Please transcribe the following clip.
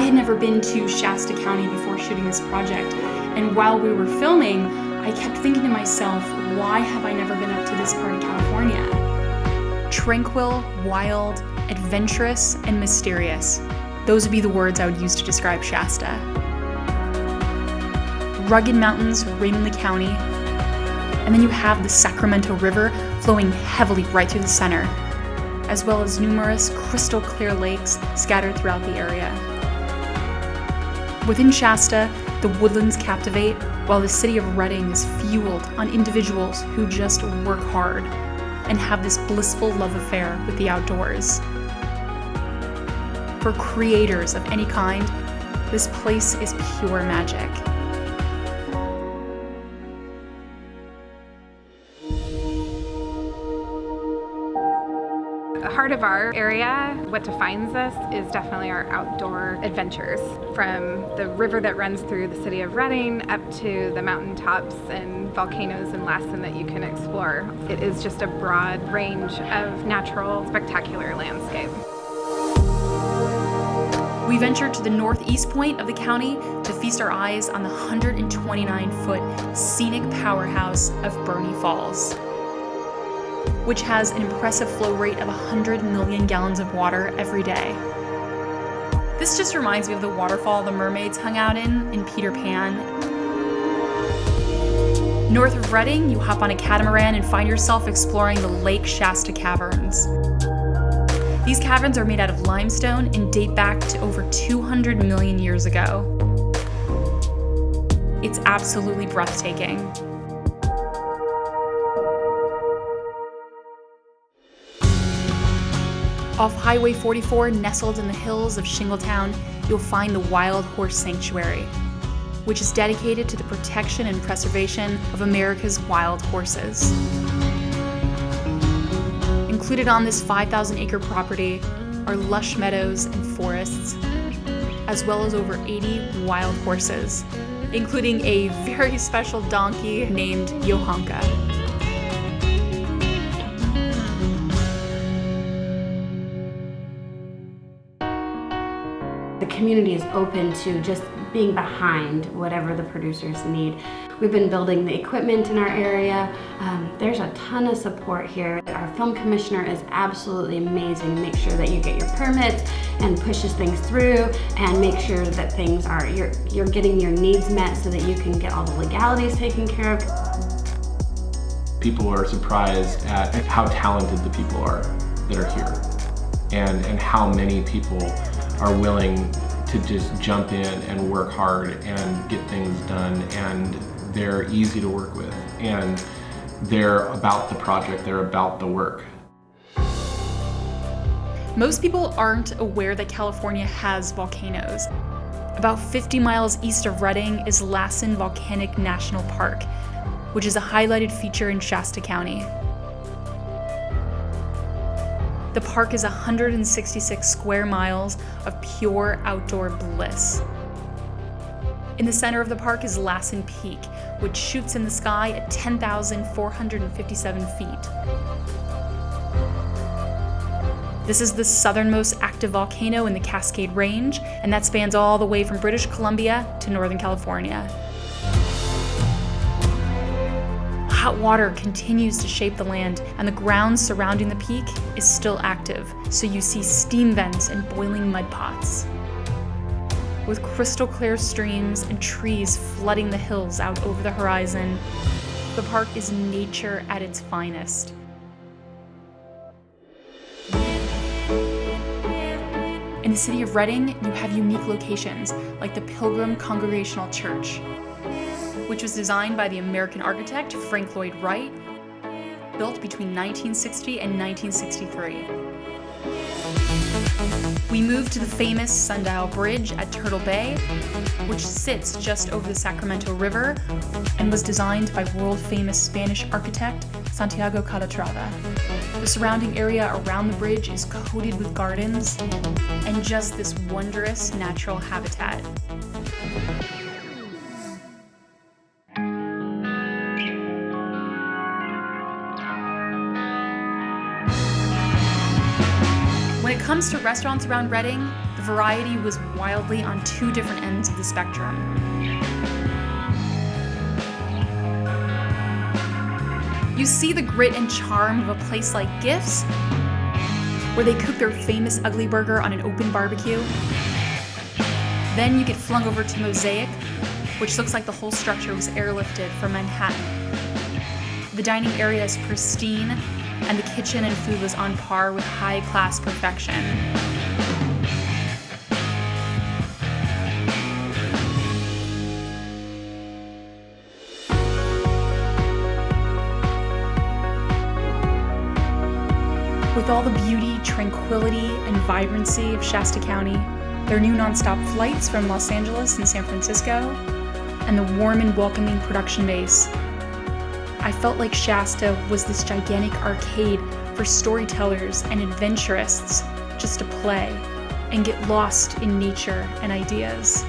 had never been to Shasta County before shooting this project, and while we were filming, I kept thinking to myself, why have I never been up to this part of California? Tranquil, wild, adventurous, and mysterious. Those would be the words I would use to describe Shasta. Rugged mountains ring the county, and then you have the Sacramento River flowing heavily right through the center, as well as numerous crystal clear lakes scattered throughout the area. Within Shasta, the woodlands captivate, while the city of Redding is fueled on individuals who just work hard and have this blissful love affair with the outdoors. For creators of any kind, this place is pure magic. The heart of our area, what defines us is definitely our outdoor adventures. From the river that runs through the city of Redding up to the mountaintops and volcanoes in Lassen that you can explore. It is just a broad range of natural, spectacular landscape. We ventured to the northeast point of the county to feast our eyes on the 129-foot scenic powerhouse of Burney Falls, which has an impressive flow rate of 100 million gallons of water every day. This just reminds me of the waterfall the mermaids hung out in Peter Pan. North of Redding, you hop on a catamaran and find yourself exploring the Lake Shasta Caverns. These caverns are made out of limestone and date back to over 200 million years ago. It's absolutely breathtaking. Off Highway 44, nestled in the hills of Shingletown, you'll find the Wild Horse Sanctuary, which is dedicated to the protection and preservation of America's wild horses. Included on this 5,000-acre property are lush meadows and forests, as well as over 80 wild horses, including a very special donkey named Yohanka. The community is open to just being behind whatever the producers need. We've been building the equipment in our area. There's a ton of support here. Our film commissioner is absolutely amazing. Make sure that you get your permits and pushes things through and make sure that things are, you're getting your needs met so that you can get all the legalities taken care of. People are surprised at how talented the people are that are here and how many people are willing to just jump in and work hard and get things done, and they're easy to work with, and they're about the project, they're about the work. Most people aren't aware that California has volcanoes. About 50 miles east of Redding is Lassen Volcanic National Park, which is a highlighted feature in Shasta County. The park is 166 square miles of pure outdoor bliss. In the center of the park is Lassen Peak, which shoots in the sky at 10,457 feet. This is the southernmost active volcano in the Cascade Range, and that spans all the way from British Columbia to Northern California. Hot water continues to shape the land, and the ground surrounding the peak is still active, so you see steam vents and boiling mud pots. With crystal clear streams and trees flooding the hills out over the horizon, the park is nature at its finest. In the city of Redding, you have unique locations like the Pilgrim Congregational Church, which was designed by the American architect Frank Lloyd Wright, built between 1960 and 1963. We moved to the famous Sundial Bridge at Turtle Bay, which sits just over the Sacramento River and was designed by world-famous Spanish architect Santiago Calatrava. The surrounding area around the bridge is coated with gardens and just this wondrous natural habitat. When it comes to restaurants around Redding, the variety was wildly on two different ends of the spectrum. You see the grit and charm of a place like Gifts, where they cook their famous Ugly Burger on an open barbecue. Then you get flung over to Mosaic, which looks like the whole structure was airlifted from Manhattan. The dining area is pristine, and the kitchen and food was on par with high-class perfection. With all the beauty, tranquility, and vibrancy of Shasta County, their new nonstop flights from Los Angeles and San Francisco, and the warm and welcoming production base, I felt like Shasta was this gigantic arcade for storytellers and adventurists just to play and get lost in nature and ideas.